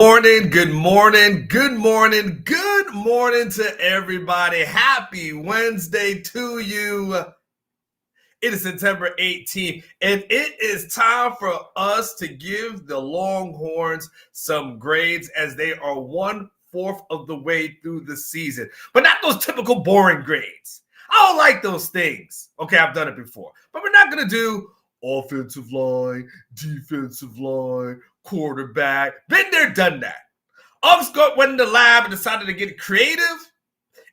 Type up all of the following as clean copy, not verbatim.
Good morning to everybody. Happy Wednesday to you. It is September 18th, and it is time for us to give the Longhorns some grades as they are 1/4 of the way through the season. But not those typical boring grades. I don't like those things. Okay, I've done it before. But we're not going to do offensive line, defensive line, quarterback. Been there, done that. Scott went in the lab and decided to get creative.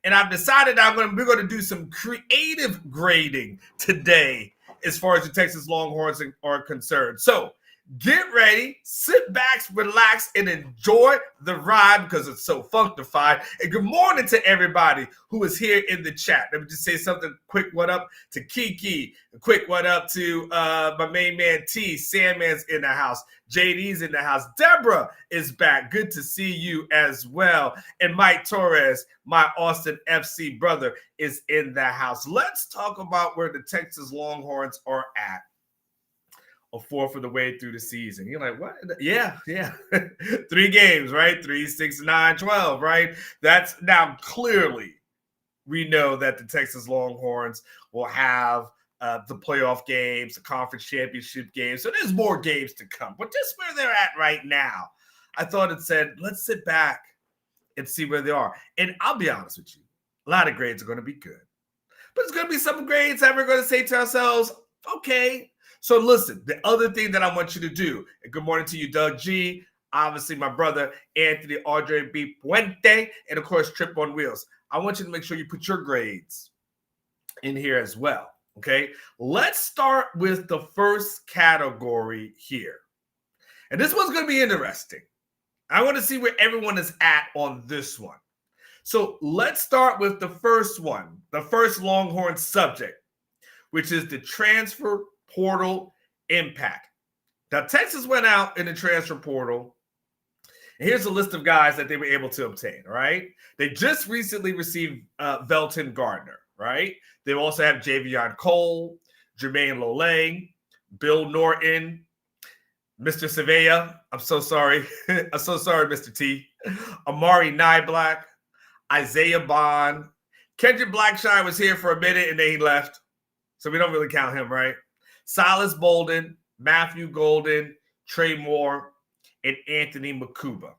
And I've decided we're going to do some creative grading today as far as the Texas Longhorns are concerned. So get ready, sit back, relax, and enjoy the ride because it's so funkified. And good morning to everybody who is here in the chat. Let me just say something quick. What up to Kiki? A quick what up to my main man T. Sandman's in the house. JD's in the house. Deborah is back. Good to see you as well. And Mike Torres, my Austin FC brother, is in the house. Let's talk about where the Texas Longhorns are at. A 4th of the way through the season. You're like, what? Yeah. 3 games, right? 3, 6, 9, 12, right? That's now clearly we know that the Texas Longhorns will have the playoff games, the conference championship games. So there's more games to come. But just where they're at right now, I thought it said, let's sit back and see where they are. And I'll be honest with you, a lot of grades are going to be good. But there's going to be some grades that we're going to say to ourselves, okay. So listen, the other thing that I want you to do, and good morning to you, Doug G., obviously my brother, Anthony Audrey B. Puente, and of course, Trip on Wheels. I want you to make sure you put your grades in here as well, okay? Let's start with the first category here. And this one's going to be interesting. I want to see where everyone is at on this one. So let's start with the first one, the first Longhorn subject, which is the transfer portal impact. Now, Texas went out in the transfer portal. And here's a list of guys that they were able to obtain, right? They just recently received Velton Gardner, right? They also have Javion Cole, Jermaine Lole, Bill Norton, Mr. Sevilla. I'm so sorry. I'm so sorry, Mr. T. Amari Nyblack, Isaiah Bond. Kendrick Blackshire was here for a minute and then he left. So we don't really count him, right? Silas Bolden, Matthew Golden, Trey Moore, and Anthony Makuba.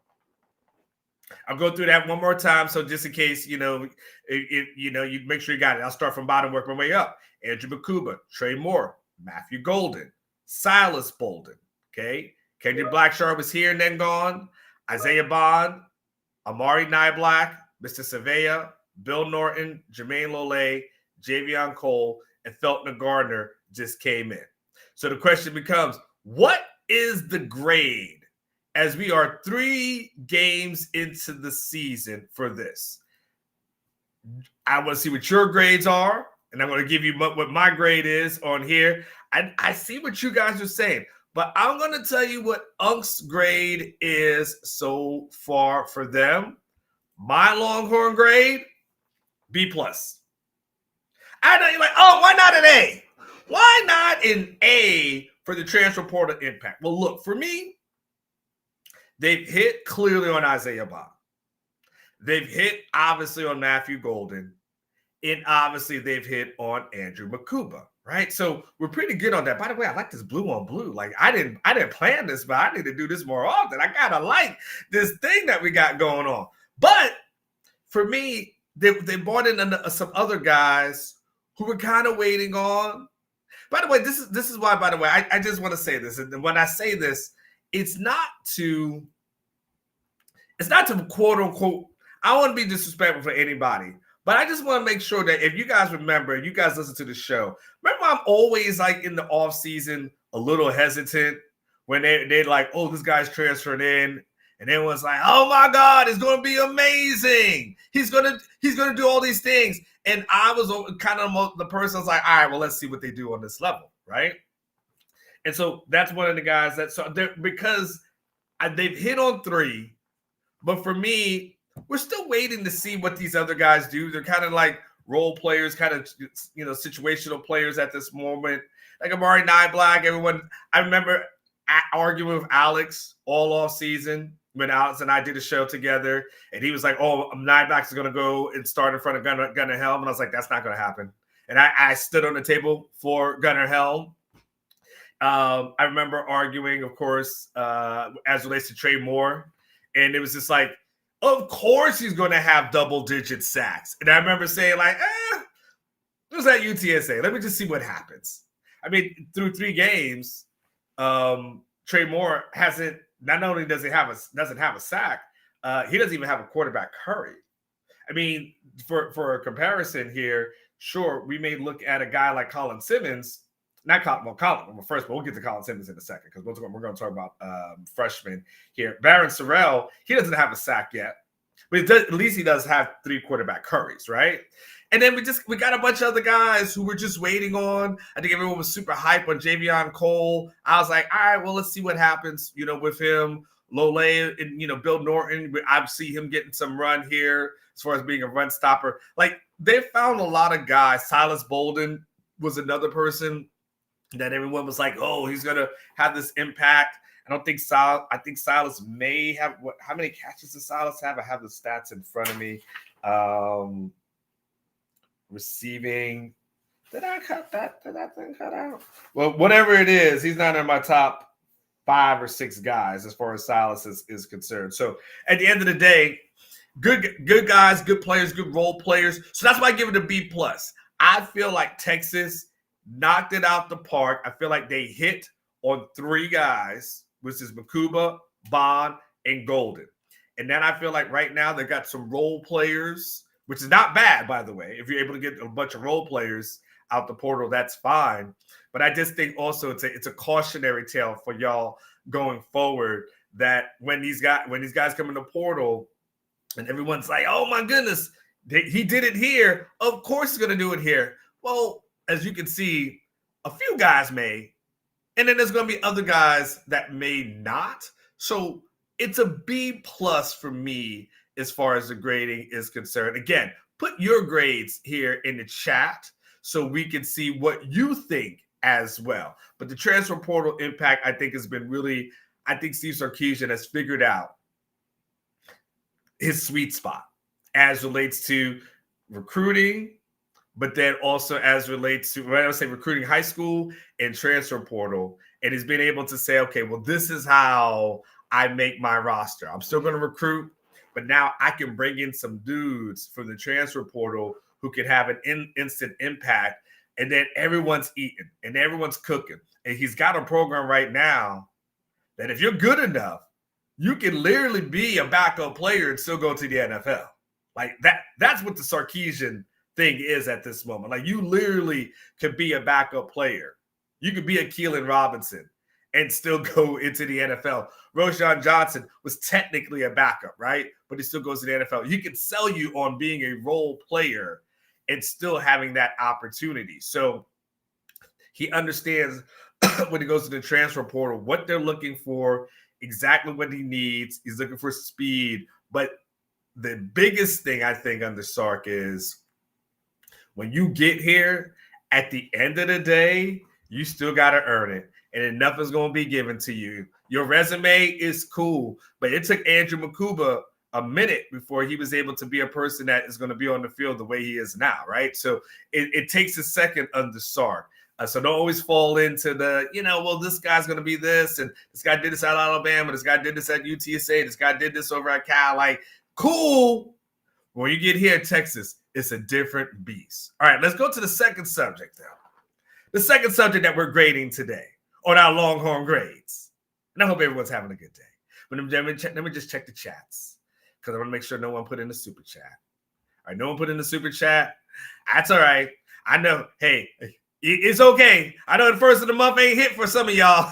I'll go through that one more time, so just in case, you make sure you got it. I'll start from bottom, work my way up. Andrew Makuba, Trey Moore, Matthew Golden, Silas Bolden, okay? Kendrick Blackshire was here and then gone. Isaiah Bond, Amari Nyblack, Mr. Sevilla, Bill Norton, Jermaine Lole, Javion Cole, and Felton Gardner just came in. So the question becomes, what is the grade as we are 3 games into the season for this? I want to see what your grades are, and I'm going to give you what my grade is on here. I see what you guys are saying, but I'm going to tell you what Unk's grade is so far for them. My Longhorn grade, B+. I know you're like, oh, why not an A? Why not an A for the transfer portal impact? Well, look, for me, they've hit clearly on Isaiah Bond. They've hit, obviously, on Matthew Golden. And obviously, they've hit on Andrew Makuba, right? So we're pretty good on that. By the way, I like this blue on blue. Like, I didn't plan this, but I need to do this more often. I kind of like this thing that we got going on. But for me, they brought in some other guys who were kind of waiting on. By the way, this is why, by the way, I just want to say this. And when I say this, it's not to quote unquote, I don't want to be disrespectful for anybody, but I just want to make sure that if you guys remember, you guys listen to the show, remember I'm always like in the off season, a little hesitant when they're like, oh, this guy's transferring in. And everyone's like, oh my God, it's going to be amazing. He's going to do all these things. And I was kind of the person I was like, all right, well, let's see what they do on this level, right? And so that's one of the guys because they've hit on 3, but for me, we're still waiting to see what these other guys do. They're kind of like role players, kind of, situational players at this moment. Like Amari Nyblack, everyone, I remember arguing with Alex all off season, when Alex and I did a show together, and he was like, "Oh, nine backs is going to go and start in front of Gunnar Helm," and I was like, "That's not going to happen." And I stood on the table for Gunnar Helm. I remember arguing, of course, as relates to Trey Moore, and it was just like, of course he's going to have double-digit sacks. And I remember saying, like, it was at UTSA. Let me just see what happens. I mean, through 3 games, Trey Moore hasn't. Not only does he doesn't have a sack, he doesn't even have a quarterback hurry. I mean, for a comparison here, sure, we may look at a guy like Colin Simmons. Not Colin. Well, first, but we'll get to Colin Simmons in a second because we're going to talk about freshmen here. Barron Sorrell, he doesn't have a sack yet, but at least he does have 3 quarterback hurries, right? And then we got a bunch of other guys who were just waiting on. I think everyone was super hype on Javion Cole. I was like, all right, well, let's see what happens, with him. Lole and, Bill Norton, I see him getting some run here as far as being a run stopper. Like, they found a lot of guys. Silas Bolden was another person that everyone was like, oh, he's going to have this impact. I think Silas may have how many catches does Silas have? I have the stats in front of me. Receiving. Did I cut that? Did that thing cut out? Well, whatever it is, he's not in my top 5 or 6 guys as far as Silas is concerned. So at the end of the day, good guys, good players, good role players. So that's why I give it a B+. I feel like Texas knocked it out the park. I feel like they hit on 3 guys, which is Makuba, Bond, and Golden. And then I feel like right now they've got some role players, which is not bad, by the way. If you're able to get a bunch of role players out the portal, that's fine. But I just think also it's a cautionary tale for y'all going forward that when these guys come in the portal and everyone's like, oh my goodness, he did it here. Of course he's going to do it here. Well, as you can see, a few guys may, and then there's going to be other guys that may not. So it's a B+ for me as far as the grading is concerned. Again, put your grades here in the chat so we can see what you think as well. But the transfer portal impact, I think, has been really, I think Steve Sarkisian has figured out his sweet spot as relates to recruiting, but then also as relates to, when I say recruiting high school and transfer portal, and he's been able to say, okay, well, this is how I make my roster. I'm still going to recruit, but now I can bring in some dudes from the transfer portal who can have an instant impact, and then everyone's eating and everyone's cooking. And he's got a program right now that if you're good enough, you can literally be a backup player and still go to the NFL. Like that's what the Sarkisian thing is at this moment. Like, you literally could be a backup player. You could be a Keelan Robinson and still go into the NFL. Roshan Johnson was technically a backup, right? But he still goes to the NFL. He can sell you on being a role player and still having that opportunity. So he understands when he goes to the transfer portal, what they're looking for, exactly what he needs. He's looking for speed. But the biggest thing I think under Sark is when you get here, at the end of the day, you still got to earn it. And nothing's going to be given to you. Your resume is cool, but it took Andrew Makuba a minute before he was able to be a person that is going to be on the field the way he is now, right? So it takes a second under Sark. So don't always fall into the, well, this guy's going to be this, and this guy did this at Alabama, this guy did this at UTSA, this guy did this over at Cal. Like, cool. When you get here in Texas, it's a different beast. All right, let's go to the second subject now. The second subject that we're grading today on our Longhorn grades. And I hope everyone's having a good day. But let me just check the chats because I want to make sure no one put in the super chat. All right, no one put in the super chat. That's all right. I know. Hey, it's okay. I know the first of the month ain't hit for some of y'all.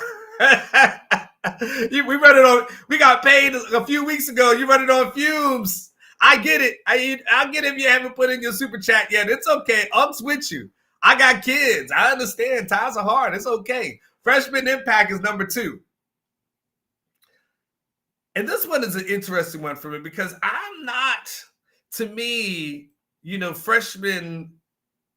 We got paid a few weeks ago. You run it on fumes. I get it. I get it if you haven't put in your super chat yet. It's okay. I'm with you. I got kids. I understand. Times are hard. It's okay. Freshman impact is number 2. And this one is an interesting one for me because to me, freshmen,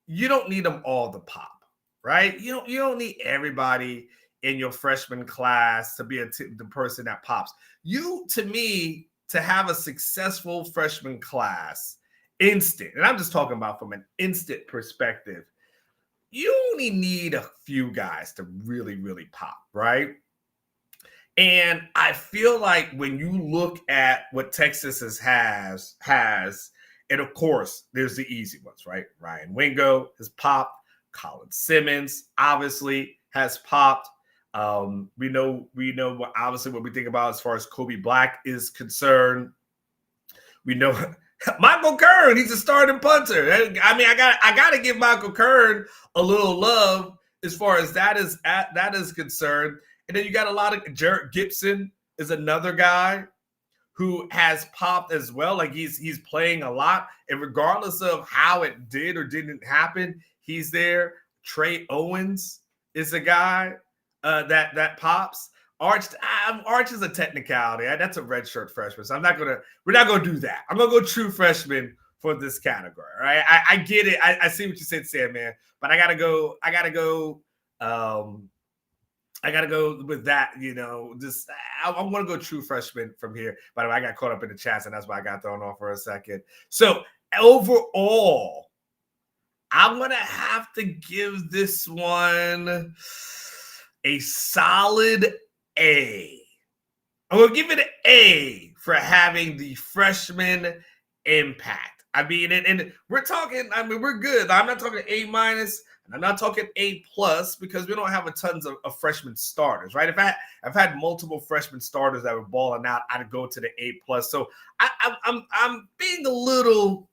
you don't need them all to pop, right? You don't need everybody in your freshman class to be the person that pops. To me, to have a successful freshman class, instant, and I'm just talking about from an instant perspective, you only need a few guys to really, really pop, right? And I feel like when you look at what Texas has, and of course, there's the easy ones, right? Ryan Wingo has popped. Colin Simmons obviously has popped. We know what obviously what we think about as far as Kobe Black is concerned. We know Michael Kern, he's a starting punter. I mean, I got to give Michael Kern a little love as far as that is concerned. And then you got a lot of Jarrett Gibson is another guy who has popped as well. Like he's playing a lot, and regardless of how it did or didn't happen, he's there. Trey Owens is a guy that pops. Arch is a technicality. That's a redshirt freshman. So we're not gonna do that. I'm gonna go true freshman for this category. Right? I get it. I see what you said, Sam, man. But I gotta go with that, I want to go true freshman from here. By the way, I got caught up in the chats, and that's why I got thrown off for a second. So overall, I'm going to have to give this one a solid A. I'm going to give it an A for having the freshman impact. I mean, and we're talking, we're good. I'm not talking A-. I'm not talking A+ because we don't have a tons of freshman starters, right? If I've had multiple freshman starters that were balling out, I'd go to the A+. So I'm being a little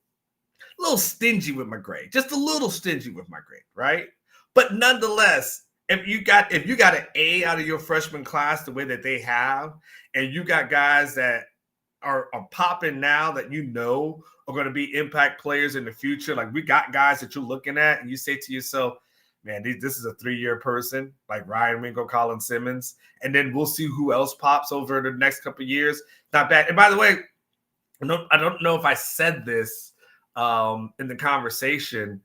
stingy with my grade, just a little stingy with my grade, right? But nonetheless, if you got an A out of your freshman class the way that they have, and you got guys that are popping now that are going to be impact players in the future. Like we got guys that you're looking at and you say to yourself, man, this is a 3-year person like Ryan Wingo, Colin Simmons. And then we'll see who else pops over the next couple of years. Not bad. And by the way, I don't know if I said this in the conversation,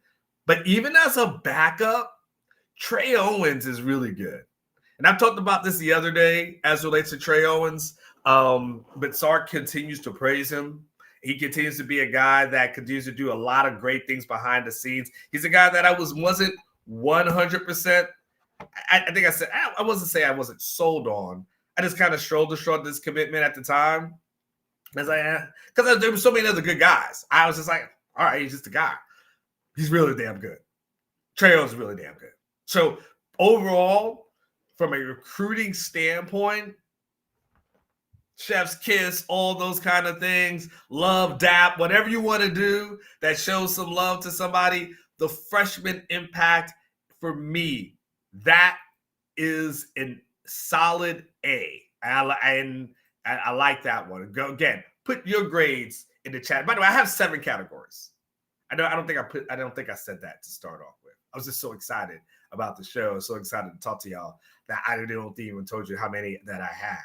but even as a backup, Trey Owens is really good. And I've talked about this the other day as relates to Trey Owens. But Sark continues to praise him. He continues to be a guy that continues to do a lot of great things behind the scenes. He's a guy that I wasn't 100%. I think I said I wasn't saying I wasn't sold on. I just kind of shoulder shrugged this commitment at the time. I was like, because there were so many other good guys. I was just like, all right, he's just a guy. He's really damn good. Trey Owens is really damn good. So overall, from a recruiting standpoint, chef's kiss, all those kind of things, love, dap, whatever you want to do that shows some love to somebody, the freshman impact for me, that is a solid A. I like that one. Go again, put your grades in the chat. By the way, I have 7 categories. I don't think I said that to start off with. I was just so excited about the show, so excited to talk to y'all that I don't even told you how many that I had.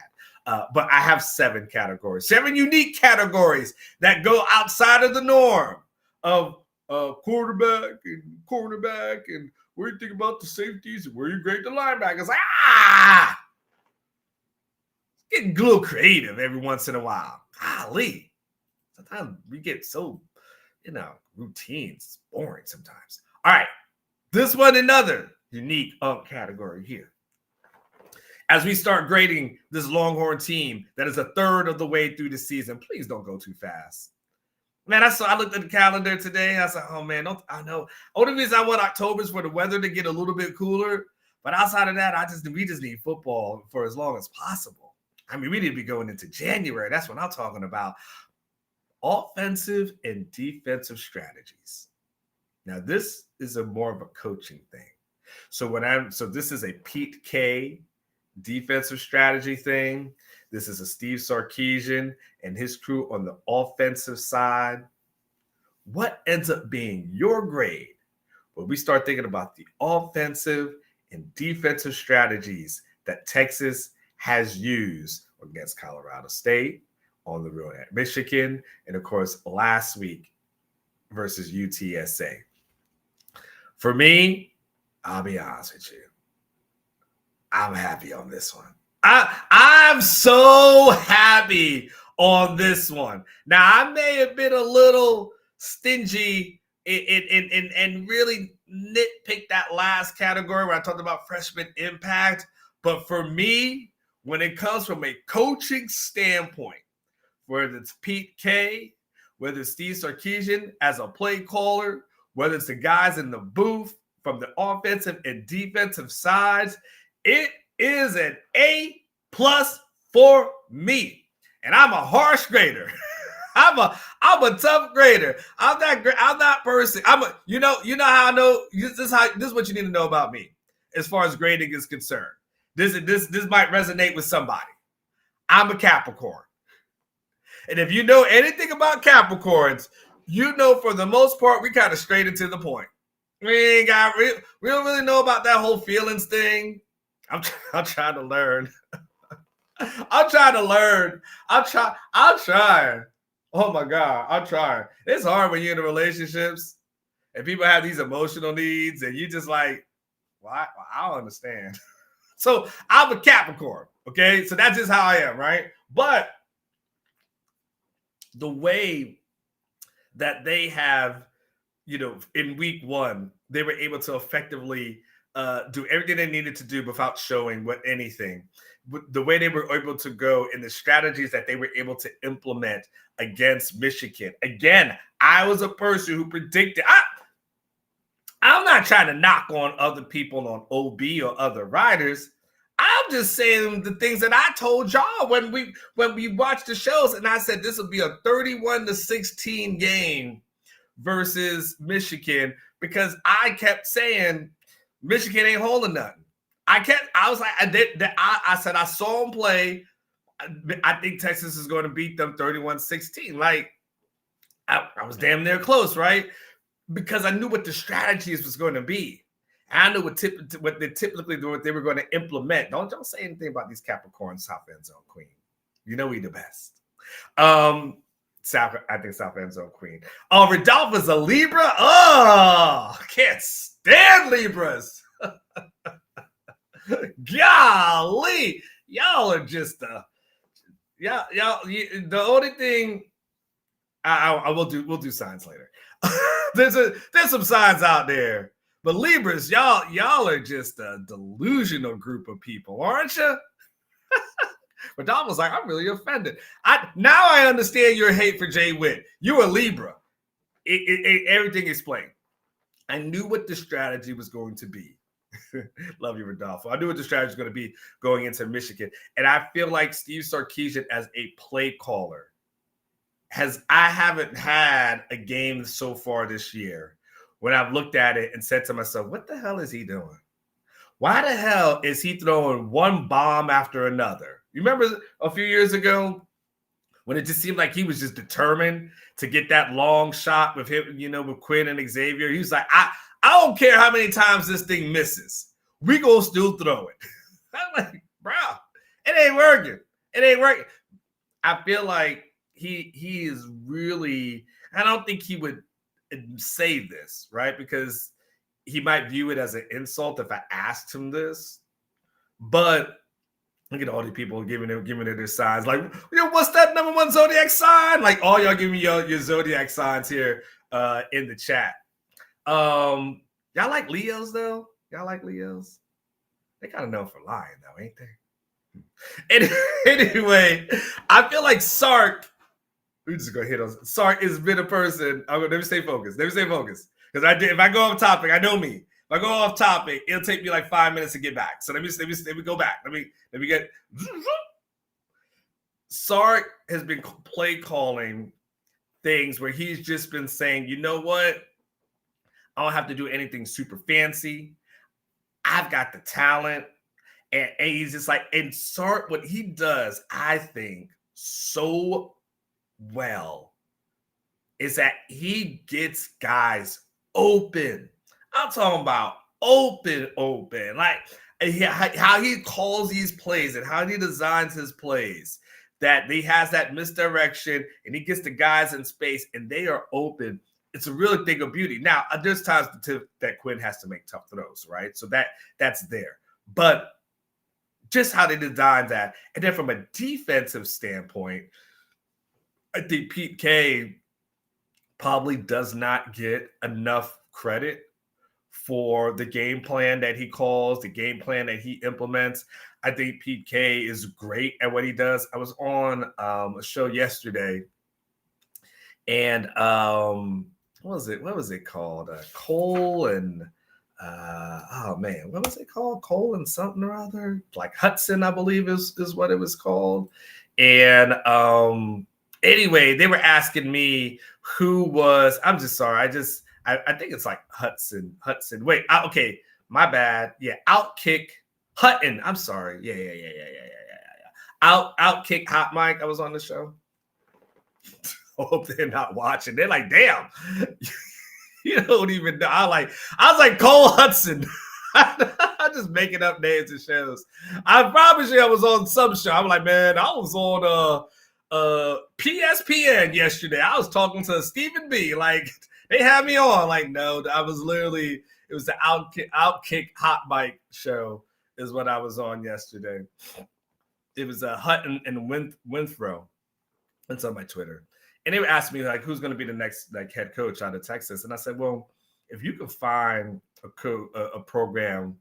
But I have 7 categories, 7 unique categories that go outside of the norm of quarterback and cornerback, and where you think about the safeties and where you grade the linebackers. Like, getting a little creative every once in a while. Golly, sometimes we get so, routines. It's boring sometimes. All right, this one, another unique category here. As we start grading this Longhorn team that is a third of the way through the season, please don't go too fast. Man, I looked at the calendar today. I said, oh, man, I know. Only reason I want October is for the weather to get a little bit cooler. But outside of that, we just need football for as long as possible. I mean, we need to be going into January. That's what I'm talking about. Offensive and defensive strategies. Now, this is more of a coaching thing. So this is a Pete K defensive strategy thing. This is a Steve Sarkisian and his crew on the offensive side. What ends up being your grade when we start thinking about the offensive and defensive strategies that Texas has used against Colorado State, on the road at Michigan, and of course last week versus UTSA? For me, I'll be honest with you. I'm happy on this one. I'm so happy on this one. Now, I may have been a little stingy and really nitpick that last category where I talked about freshman impact. But for me, when it comes from a coaching standpoint, whether it's Pete K, whether it's Steve Sarkisian as a play caller, whether it's the guys in the booth from the offensive and defensive sides, it is an A+ for me. And I'm a harsh grader. I'm a tough grader. I'm that person. You know how I know this is what you need to know about me as far as grading is concerned. This might resonate with somebody. I'm a Capricorn. And if you know anything about Capricorns, you know for the most part, we kind of straight into the point. We don't really know about that whole feelings thing. I'm trying to learn. I'm trying to learn. I'm trying. Oh my God, I'm trying. It's hard when you're in relationships and people have these emotional needs and you just like, well, I don't understand. So I'm a Capricorn, okay? So that's just how I am, right? But the way that they have, in week one, they were able to effectively do everything they needed to do without showing anything. The way they were able to go and the strategies that they were able to implement against Michigan. Again, I was a person who predicted. I'm not trying to knock on other people on OB or other writers. I'm just saying the things that I told y'all when we watched the shows, and I said this will be a 31-16 game versus Michigan because I kept saying Michigan ain't holding nothing. I said I saw them play. I think Texas is going to beat them 31-16. Like I was damn near close, right? Because I knew what the strategies was going to be. I knew what they typically do, what they were going to implement. Don't say anything about these Capricorn South End Zone Queen. You know we the best. I think South End Zone Queen. Oh, Rodolfo's a Libra. Oh, can't stand Libras. Golly, y'all are just y'all. The only thing we'll do signs later. There's some signs out there. But Libras, y'all are just a delusional group of people, aren't you? But Don was like, I'm really offended. Now I understand your hate for Jay Witt. You're a Libra. Everything explained. I knew what the strategy was going to be. Love you, Rodolfo. I knew what the strategy was going to be going into Michigan. And I feel like Steve Sarkisian as a play caller I haven't had a game so far this year when I've looked at it and said to myself, what the hell is he doing? Why the hell is he throwing one bomb after another? You remember a few years ago when it just seemed like he was just determined to get that long shot with him, with Quinn and Xavier? He was like, I don't care how many times this thing misses. We gonna still throw it. I'm like, bro, it ain't working. It ain't working. I feel like he is really, I don't think he would say this, right? Because he might view it as an insult if I asked him this. But look at all these people giving it their signs. Like, what's that number one zodiac sign? Like, all y'all give me your zodiac signs here in the chat. Y'all like Leos, though? Y'all like Leos? They kind of known for lying, though, ain't they? Anyway, I feel like Sark, we're just going to hit on Sark has been a person. Let me stay focused. Because if I go off topic, I know me. If I go off topic, it'll take me like 5 minutes to get back. So let me go back. Let me get. Sark has been play calling things where he's just been saying, you know what? I don't have to do anything super fancy. I've got the talent. And he's just like, and Sark, what he does, I think, so well is that he gets guys open. I'm talking about open. Like how he calls these plays and how he designs his plays, that he has that misdirection and he gets the guys in space and they are open. It's a real thing of beauty. Now, there's times that Quinn has to make tough throws, right? So that's there. But just how they designed that. And then from a defensive standpoint, I think Pete K probably does not get enough credit for the game plan that he calls, the game plan that he implements. I think Pete K is great at what he does. I was on a show yesterday, and what was it called? Cole and oh man, what was it called? Cole and something or other, like Hudson, I believe is what it was called. And anyway, they were asking me who was. I'm just sorry. I think it's like Hudson. Wait, okay, my bad. Yeah, Outkick Hutton. I'm sorry. Yeah. Outkick Hot Mike. I was on the show. I hope they're not watching. They're like, damn, you don't even know. I was like Cole Hudson. I'm just making up names and shows. I promise you I was on some show. I'm like, man, I was on PSPN yesterday. I was talking to Stephen B. Like, they had me on. Like, no, I was literally, it was the Outkick Hot Mic show is what I was on yesterday. It was Hutton and Winthrow. It's on my Twitter. And they were asking me, like, who's going to be the next like head coach out of Texas? And I said, well, if you can find a program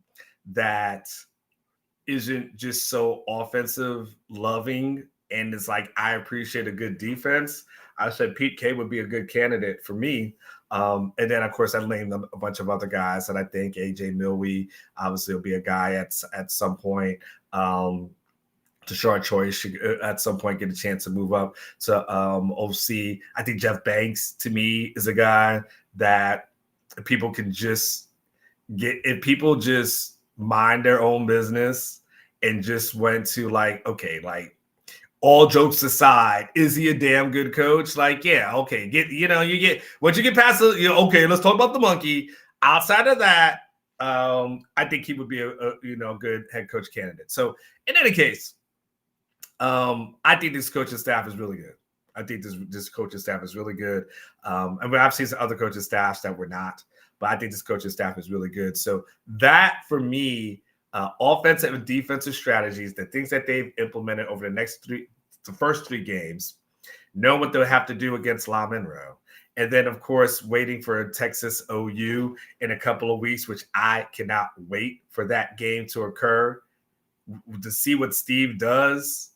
that isn't just so offensive loving and it's like, I appreciate a good defense, I said Pete K would be a good candidate for me. And then, of course, I named a bunch of other guys that I think AJ Milwee obviously will be a guy at some point. Tashard Choi should at some point get a chance to move up to OC. I think Jeff Banks, to me, is a guy that people can just get. If people just mind their own business and just went to like, okay, like all jokes aside, is he a damn good coach? Like, yeah, okay, once you get past the, okay, let's talk about the monkey. Outside of that, I think he would be a good head coach candidate. So in any case, I think this coaching staff is really good. I think this coaching staff is really good. And I've seen some other coaching staffs that were not, but I think this coaching staff is really good. So that, for me, offensive and defensive strategies, the things that they've implemented over the first three games, know what they'll have to do against La Monroe. And then, of course, waiting for Texas OU in a couple of weeks, which I cannot wait for that game to occur, to see what Steve does.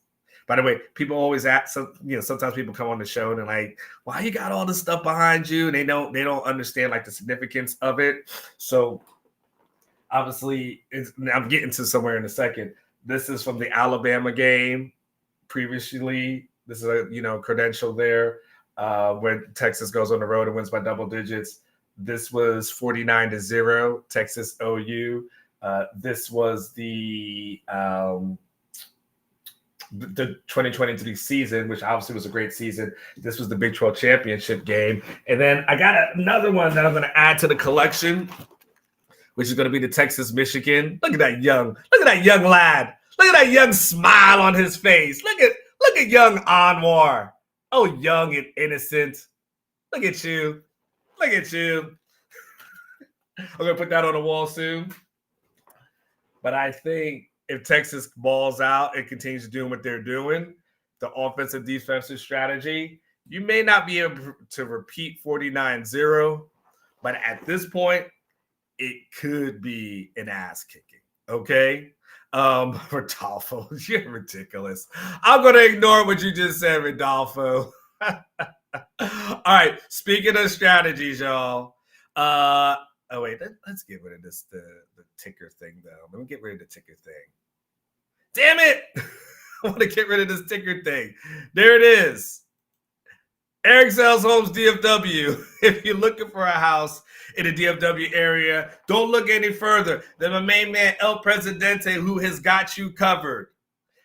By the way, people always ask, sometimes people come on the show and they're like, why you got all this stuff behind you? And they don't understand like the significance of it. So obviously, I'm getting to somewhere in a second. This is from the Alabama game previously. This is a credential there where Texas goes on the road and wins by double digits. This was 49-0, Texas OU. This was the 2023 season, which obviously was a great season. This was the Big 12 championship game. And then I got another one that I'm going to add to the collection, which is going to be the Texas-Michigan. Look at that young lad. Look at that young smile on his face. Look at young Anwar. Oh, young and innocent. Look at you. I'm going to put that on the wall soon. But I think if Texas balls out and continues doing what they're doing, the offensive defensive strategy, you may not be able to repeat 49-0, but at this point, it could be an ass kicking. Okay? Rodolfo, you're ridiculous. I'm going to ignore what you just said, Rodolfo. All right. Speaking of strategies, y'all. Oh, wait, let's get rid of the ticker thing, though. Let me get rid of the ticker thing. Damn it! I want to get rid of this ticker thing. There it is. Eric Sells Homes DFW. If you're looking for a house in the DFW area, don't look any further than my main man, El Presidente, who has got you covered.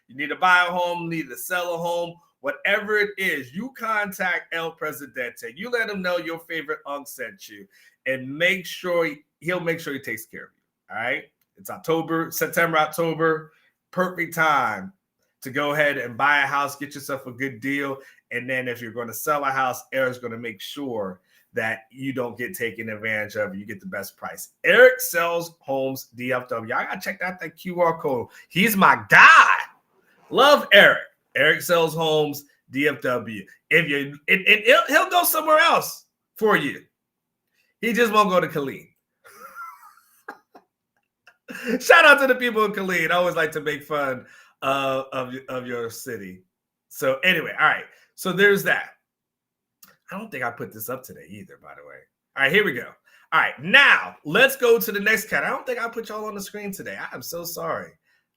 You need to buy a home, need to sell a home, whatever it is, you contact El Presidente. You let him know your favorite unk sent you, and he'll make sure he takes care of you. All right? It's September, October. Perfect time to go ahead and buy a house, get yourself a good deal. And then if you're going to sell a house, Eric's going to make sure that you don't get taken advantage of. You get the best price. Eric Sells Homes DFW. I gotta check out that QR code. He's my guy. Love Eric. Eric Sells Homes DFW. He'll go somewhere else for you. He just won't go to Killeen. Shout out to the people in Killeen. I always like to make fun of your city. So anyway, all right. So there's that. I don't think I put this up today either, by the way. All right, here we go. All right, now let's go to the next category. I don't think I put y'all on the screen today. I am so sorry.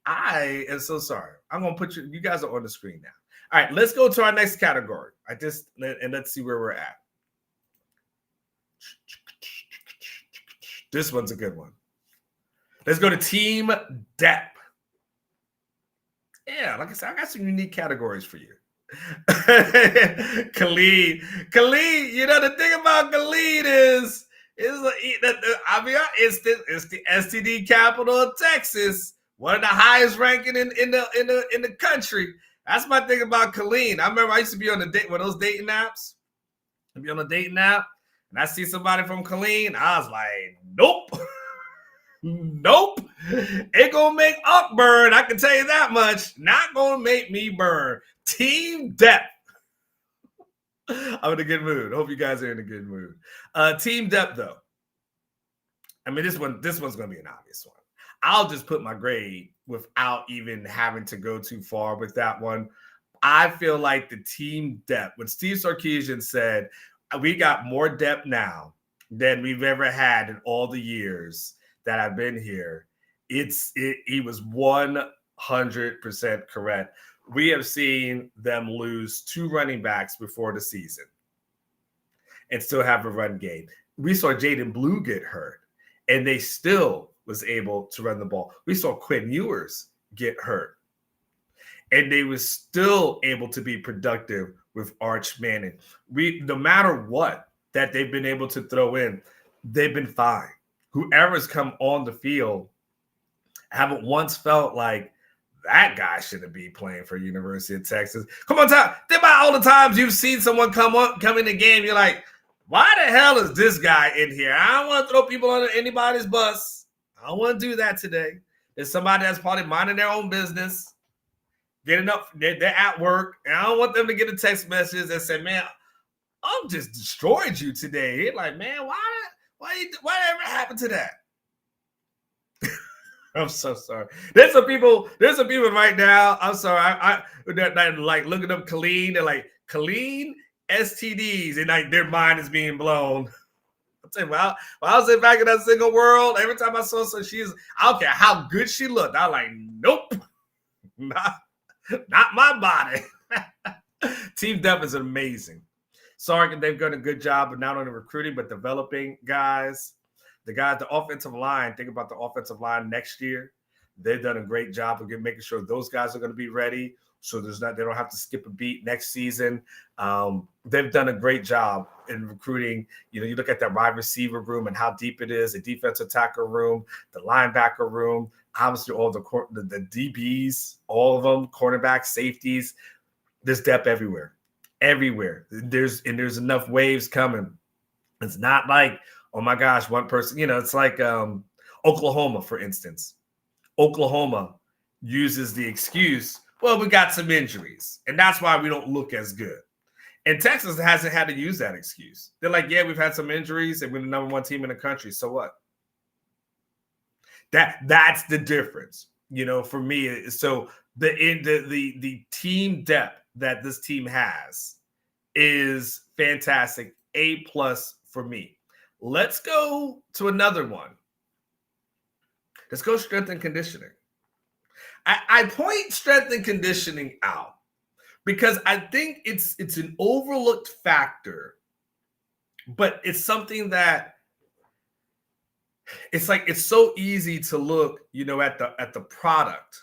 I am so sorry. I'm gonna put you guys are on the screen now. All right, let's go to our next category. And let's see where we're at. This one's a good one. Let's go to team depth. Yeah, like I said, I got some unique categories for you. Khalid, you know the thing about Khalid is it's the STD capital of Texas, one of the highest ranking in the country. That's my thing about Khalid. I remember I used to be on the date with those dating apps. I'd be on a dating app and I see somebody from Khalid. I was like, nope. Nope. It gonna make Up burn. I can tell you that much. Not gonna make me burn. Team depth. I'm in a good mood. Hope you guys are in a good mood. Team depth, though. I mean, this one's gonna be an obvious one. I'll just put my grade without even having to go too far with that one. I feel like the team depth, when Steve Sarkisian said, we got more depth now than we've ever had in all the years that I've been here, he was 100% correct. We have seen them lose 2 running backs before the season and still have a run game. We saw Jaden Blue get hurt, and they still was able to run the ball. We saw Quinn Ewers get hurt, and they was still able to be productive with Arch Manning. No matter what that they've been able to throw in, they've been fine. Whoever's come on the field, I haven't once felt like that guy shouldn't be playing for University of Texas. Come on, think about all the times you've seen someone come in the game. You're like, why the hell is this guy in here? I don't want to throw people under anybody's bus. I don't want to do that today. There's somebody that's probably minding their own business, getting up. They're at work, and I don't want them to get a text message that say, man, I've just destroyed you today. You're like, man, whatever happened to that? I'm so sorry. There's some people right now. I'm sorry. They're like looking up Colleen. They're like, Colleen STDs, and like their mind is being blown. I'll tell you, when I was back in that single world, every time I saw I don't care how good she looked. I was like, nope, not my body. Team depth is amazing. Sark, they've done a good job of not only recruiting but developing guys. The offensive line, think about the offensive line next year. They've done a great job of making sure those guys are going to be ready. So they don't have to skip a beat next season. They've done a great job in recruiting. You know, you look at that wide receiver room and how deep it is, the defensive tackle room, the linebacker room, obviously all the DBs, all of them, cornerbacks, safeties. There's depth everywhere. There's enough waves coming. It's not like, oh my gosh, one person, it's like Oklahoma, for instance. Oklahoma uses the excuse, well, we got some injuries, and that's why we don't look as good. And Texas hasn't had to use that excuse. They're like, yeah, we've had some injuries, and we're the number 1 team in the country. So what? That's the difference, for me. So the team depth that this team has is fantastic. A+ for me. Let's go to another one. Let's go strength and conditioning. I point strength and conditioning out because I think it's an overlooked factor, but it's something that it's like it's so easy to look, at the product,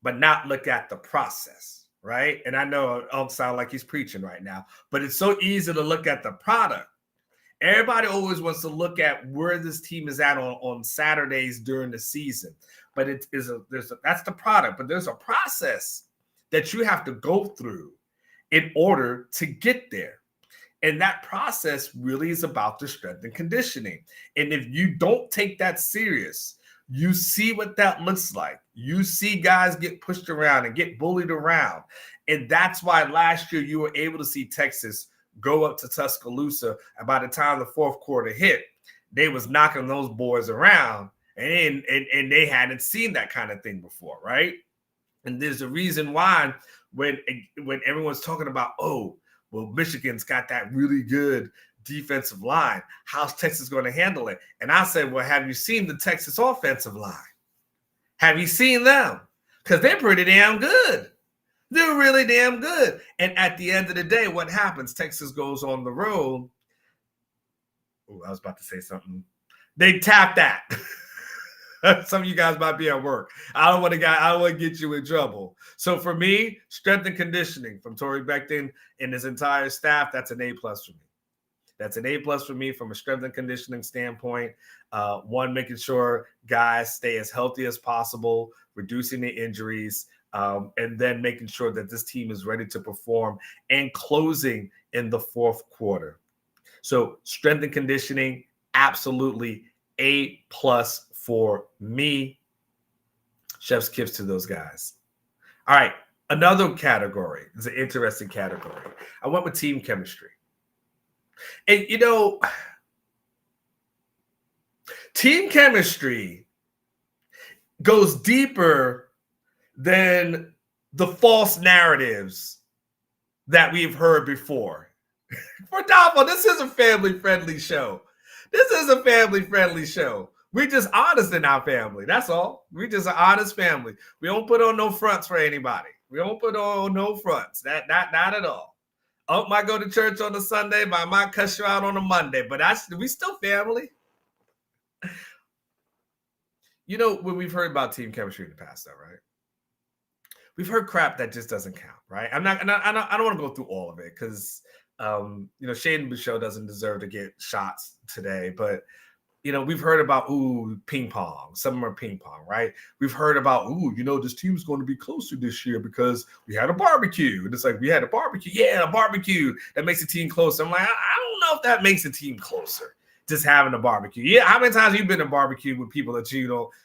but not look at the process, right? And I know it don't sound like he's preaching right now, but it's so easy to look at the product. Everybody always wants to look at where this team is at on Saturdays during the season, but that's the product. But there's a process that you have to go through in order to get there. And that process really is about the strength and conditioning. And if you don't take that serious, you see what that looks like. You see guys get pushed around and get bullied around. And that's why last year you were able to see Texas go up to Tuscaloosa. And by the time the fourth quarter hit, they was knocking those boys around. And they hadn't seen that kind of thing before, right? And there's a reason why when everyone's talking about, oh, well, Michigan's got that really good defensive line. How's Texas going to handle it? And I said, well, have you seen the Texas offensive line? Have you seen them? Because they're pretty damn good. They're really damn good. And at the end of the day, what happens? Texas goes on the road. Oh, I was about to say something. They tap that. Some of you guys might be at work. I don't want to get you in trouble. So for me, strength and conditioning from Torrey Becton and his entire staff, that's an A+ for me. That's an A+ for me from a strength and conditioning standpoint. One, making sure guys stay as healthy as possible, reducing the injuries, and then making sure that this team is ready to perform and closing in the fourth quarter. So strength and conditioning, absolutely A+ for me. Chef's kiss to those guys. All right, another category is an interesting category. I went with team chemistry. And, team chemistry goes deeper than the false narratives that we've heard before. Rodolfo, this is a family-friendly show. This is a family-friendly show. We're just honest in our family. That's all. We're just an honest family. We don't put on no fronts for anybody. We don't put on no fronts. Not at all. I might go to church on a Sunday, but I might cuss you out on a Monday. But we still family. When we've heard about team chemistry in the past, though, right? We've heard crap that just doesn't count, right? I don't want to go through all of it because Shane Bouchot doesn't deserve to get shots today, but we've heard about, ping pong. Some of them are ping pong, right? We've heard about, this team's going to be closer this year because we had a barbecue. And it's like, we had a barbecue. Yeah, a barbecue. That makes the team closer. I'm like, I don't know if that makes the team closer, just having a barbecue. Yeah, how many times have you been to barbecue with people that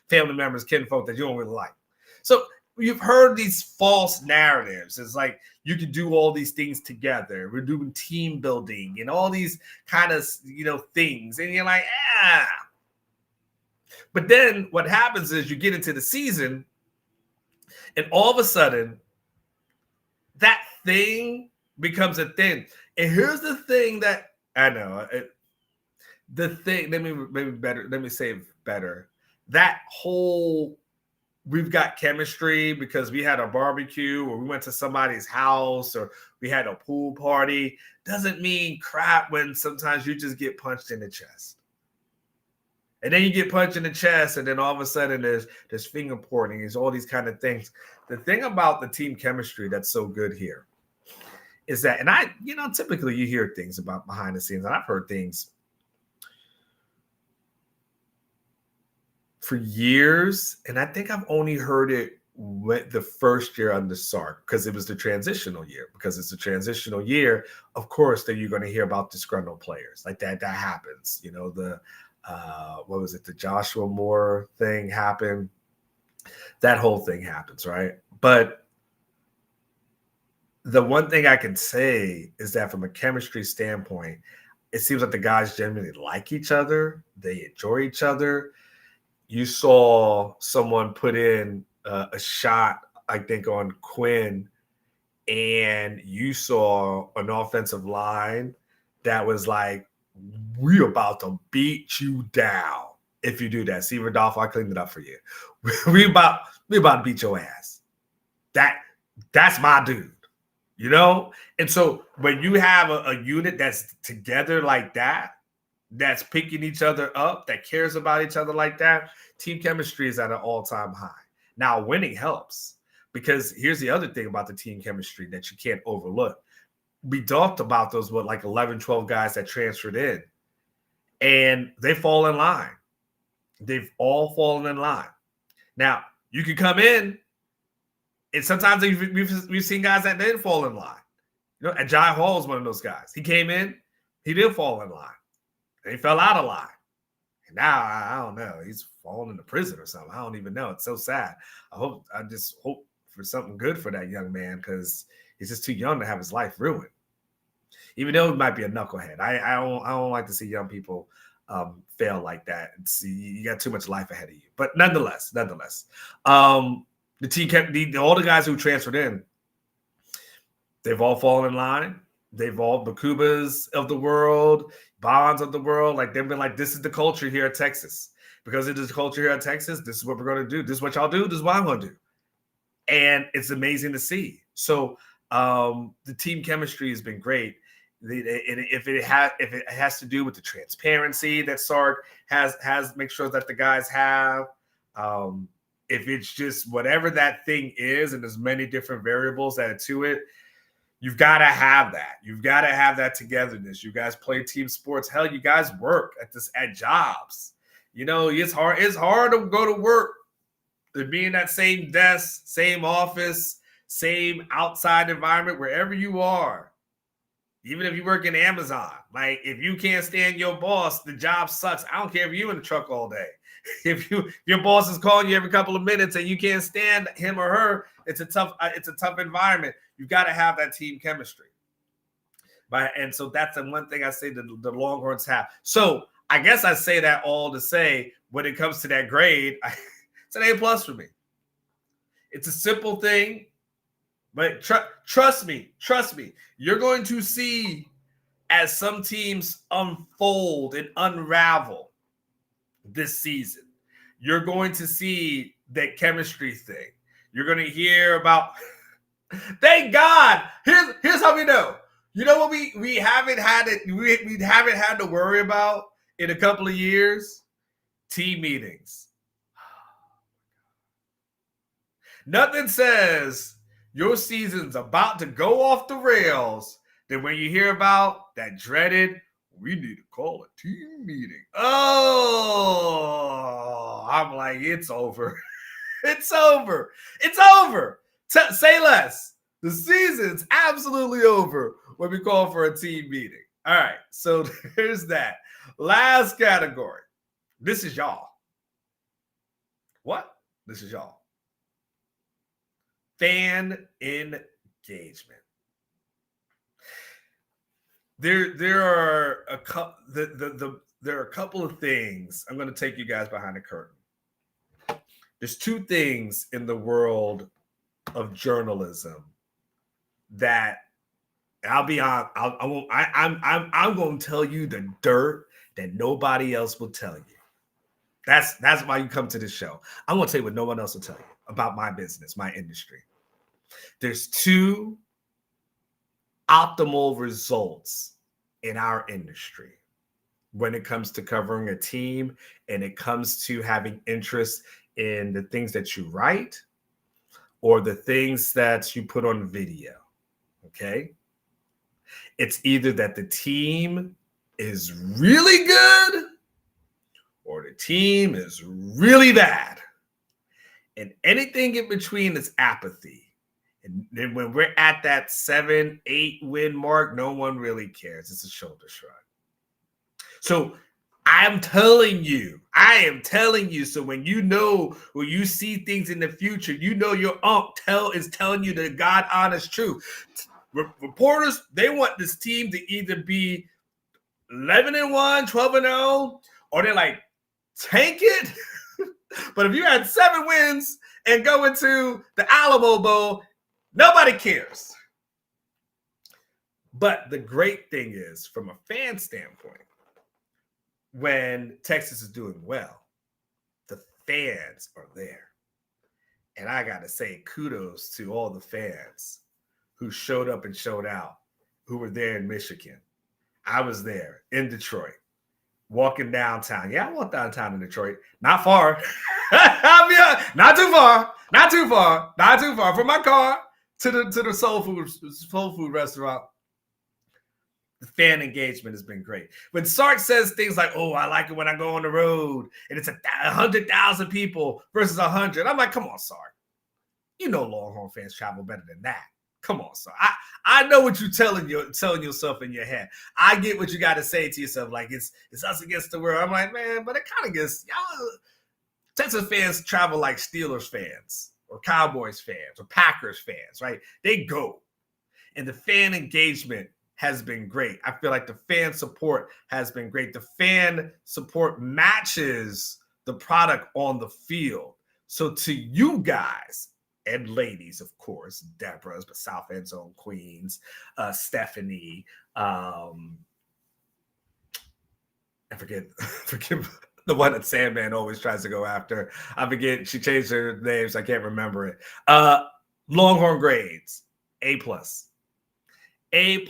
family members, kinfolk that you don't really like? So you've heard these false narratives. It's like you can do all these things together. We're doing team building and all these kind of, things. And you're like, But then what happens is you get into the season and all of a sudden that thing becomes a thing. And here's the thing that I know. Let me say it better. That whole we've got chemistry because we had a barbecue or we went to somebody's house or we had a pool party doesn't mean crap when sometimes you just get punched in the chest. And then you get punched in the chest and then all of a sudden there's finger pointing, there's all these kind of things. The thing about the team chemistry that's so good here is that, and typically you hear things about behind the scenes, and I've heard things for years, and I think I've only heard it with the first year under Sark because it was the transitional year. Because it's a transitional year, of course, then you're going to hear about disgruntled players like that. That happens. The Joshua Moore thing happened. That whole thing happens, right? But the one thing I can say is that from a chemistry standpoint, it seems like the guys generally like each other. They enjoy each other. You saw someone put in a shot, I think, on Quinn, and you saw an offensive line that was like, we're about to beat you down if you do that. See, Rodolfo, I cleaned it up for you. we about to beat your ass. That's my dude, And so when you have a unit that's together like that, that's picking each other up, that cares about each other like that, team chemistry is at an all-time high. Now, winning helps because here's the other thing about the team chemistry that you can't overlook. We talked about those, 11, 12 guys that transferred in, and they fall in line. They've all fallen in line. Now, you can come in, and sometimes we've seen guys that didn't fall in line. Ajay Hall is one of those guys. He came in, He did fall in line. And he fell out of line. And now I don't know. He's fallen into prison or something. I don't even know. It's so sad. I just hope for something good for that young man because he's just too young to have his life ruined. Even though he might be a knucklehead. I don't like to see young people fail like that. And see, you got too much life ahead of you. But nonetheless, the team kept all the guys who transferred in. They've all fallen in line. They've all Bakubas of the world, Bonds of the world. Like they've been like, this is the culture here at Texas. Because it is the culture here at Texas, this is what we're going to do. This is what y'all do. This is what I'm going to do. And it's amazing to see. So the team chemistry has been great. If it has to do with the transparency that Sark has make sure that the guys have, if it's just whatever that thing is, and there's many different variables added to it, you've got to have that. You've got to have that togetherness. You guys play team sports. Hell, you guys work at jobs. You know, it's hard. It's hard to go to work to be in that same desk, same office, same outside environment, wherever you are. Even if you work in Amazon, like if you can't stand your boss, the job sucks. I don't care if you're in the truck all day. If your boss is calling you every couple of minutes and you can't stand him or her, it's a tough environment. You've got to have that team chemistry. And so that's the one thing I say that the Longhorns have. So I guess I say that all to say when it comes to that grade, it's an A+ for me. It's a simple thing. But trust me, you're going to see as some teams unfold and unravel this season, you're going to see that chemistry thing. You're going to hear about, thank God, here's how we know. You know what we haven't had to worry about in a couple of years? Team meetings. Nothing says your season's about to go off the rails, then when you hear about that dreaded, we need to call a team meeting. Oh, I'm like, it's over. It's over. It's over. Say less. The season's absolutely over when we call for a team meeting. All right, so there's that. Last category. This is y'all. What? This is y'all. Fan engagement. There are a couple of things. I'm going to take you guys behind the curtain. There's two things in the world of journalism that I'll be on. I'm going to tell you the dirt that nobody else will tell you. That's why you come to this show. I'm going to tell you what no one else will tell you about my business, my industry. There's two optimal results in our industry when it comes to covering a team and it comes to having interest in the things that you write or the things that you put on video. Okay? It's either that the team is really good or the team is really bad. And anything in between is apathy. And then when we're at that 7-8 win mark, no one really cares. It's a shoulder shrug. So I am telling you. So when you see things in the future, you know your is telling you the God honest truth. Reporters, they want this team to either be 11-1, 12-0, or they're like, tank it. But if you had 7 wins and go into the Alamo Bowl, nobody cares. But the great thing is, from a fan standpoint, when Texas is doing well, the fans are there. And I got to say kudos to all the fans who showed up and showed out, who were there in Michigan. I was there in Detroit, walking downtown. Yeah, I walked downtown in Detroit. Not far. Not too far from my car to the soul food restaurant. The fan engagement has been great. When Sark says things like, oh, I like it when I go on the road and it's 100,000 people versus 100. I'm like, come on, Sark. You know Longhorn fans travel better than that. Come on, son. I know what you're telling yourself in your head. I get what you got to say to yourself. Like, it's us against the world. I'm like, man, but it kind of gets, y'all, Texas fans travel like Steelers fans or Cowboys fans or Packers fans, right? They go. And the fan engagement has been great. I feel like the fan support has been great. The fan support matches the product on the field. So to you guys and ladies, of course, Deborah's, but South End Zone Queens, Stephanie, I forget the one that Sandman always tries to go after. I forget, she changed her names. I can't remember it. Longhorn grades, A+. A+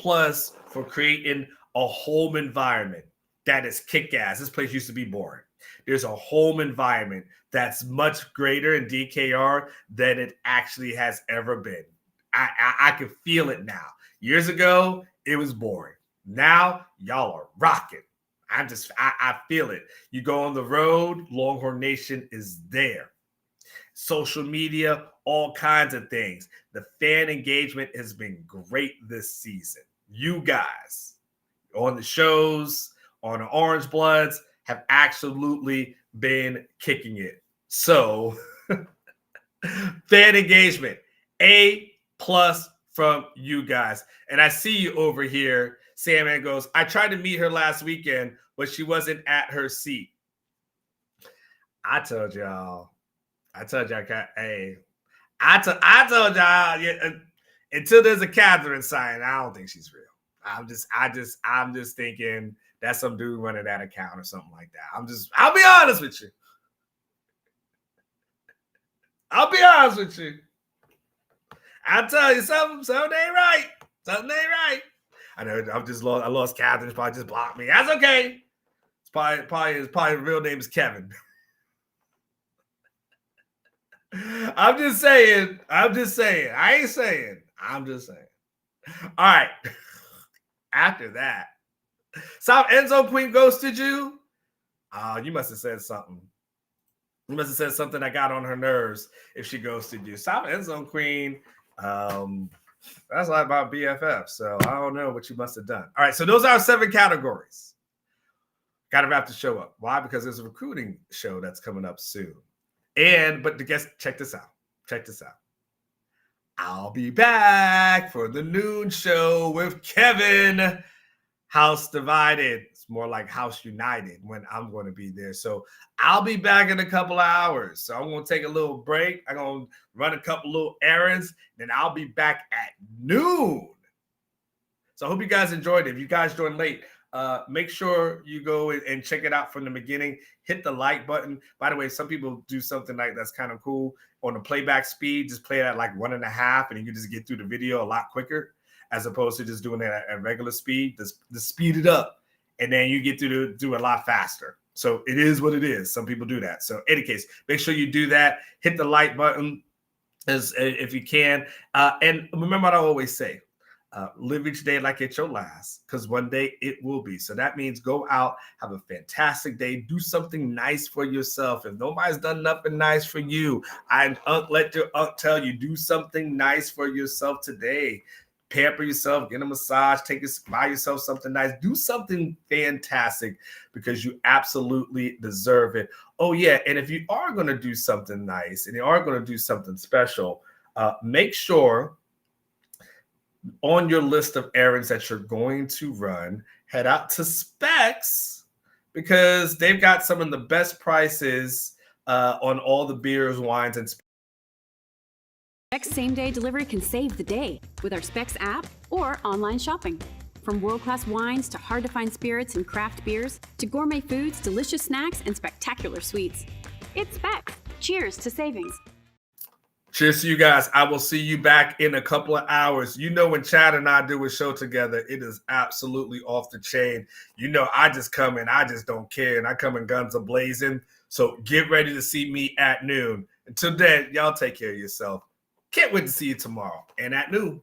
for creating a home environment that is kick-ass. This place used to be boring. There's a home environment that's much greater in DKR than it actually has ever been. I can feel it now. Years ago, it was boring. Now, y'all are rocking. I feel it. You go on the road, Longhorn Nation is there. Social media, all kinds of things. The fan engagement has been great this season. You guys on the shows, on the Orange Bloods, have absolutely been kicking it. So, fan engagement, A+ from you guys. And I see you over here. Sandman goes, I tried to meet her last weekend, but she wasn't at her seat. I told y'all, hey, I told y'all, yeah, until there's a Catherine sign, I don't think she's real. I'm just thinking that's some dude running that account or something like that. I'll be honest with you. I'll tell you something ain't right. Something ain't right. I know I lost Catherine. She probably just blocked me. That's okay. It's probably the real name is Kevin. I'm just saying. I ain't saying. I'm just saying. All right. After that, South End Zone Queen ghosted you? You must have said something. You must have said something that got on her nerves if she ghosted you. South End Zone Queen, that's like about BFF. So I don't know what you must have done. All right, so those are our 7 categories. Got to wrap the show up. Why? Because there's a recruiting show that's coming up soon. But check this out. I'll be back for the noon show with Kevin. House Divided. It's more like House United when I'm going to be there. So I'll be back in a couple of hours. So I'm going to take a little break. I'm going to run a couple little errands. Then I'll be back at noon. So I hope you guys enjoyed it. If you guys joined late, make sure you go and check it out from the beginning. Hit the like button. By the way, some people do something like that's kind of cool. On the playback speed, just play it at like 1.5, and you can just get through the video a lot quicker, as opposed to just doing it at regular speed. Just speed it up, and then you get to do a lot faster. So it is what it is. Some people do that. So in any case, make sure you do that. Hit the like button if you can. And remember what I always say. Live each day like it's your last, because one day it will be. So that means go out, have a fantastic day, do something nice for yourself. If nobody's done nothing nice for you, let your tell you, do something nice for yourself today. Pamper yourself, get a massage, buy yourself something nice, do something fantastic, because you absolutely deserve it. Oh yeah, and if you are going to do something nice and you are going to do something special, make sure on your list of errands that you're going to run, head out to Specs, because they've got some of the best prices on all the beers, wines, and Specs same-day delivery can save the day with our Specs app or online shopping. From world-class wines to hard-to-find spirits and craft beers to gourmet foods, delicious snacks, and spectacular sweets. It's Specs. Cheers to savings. Cheers to you guys. I will see you back in a couple of hours. You know, when Chad and I do a show together, it is absolutely off the chain. You know, I just come in, I just don't care, and I come in guns a-blazing. So get ready to see me at noon. Until then, y'all take care of yourself. Can't wait to see you tomorrow and at noon.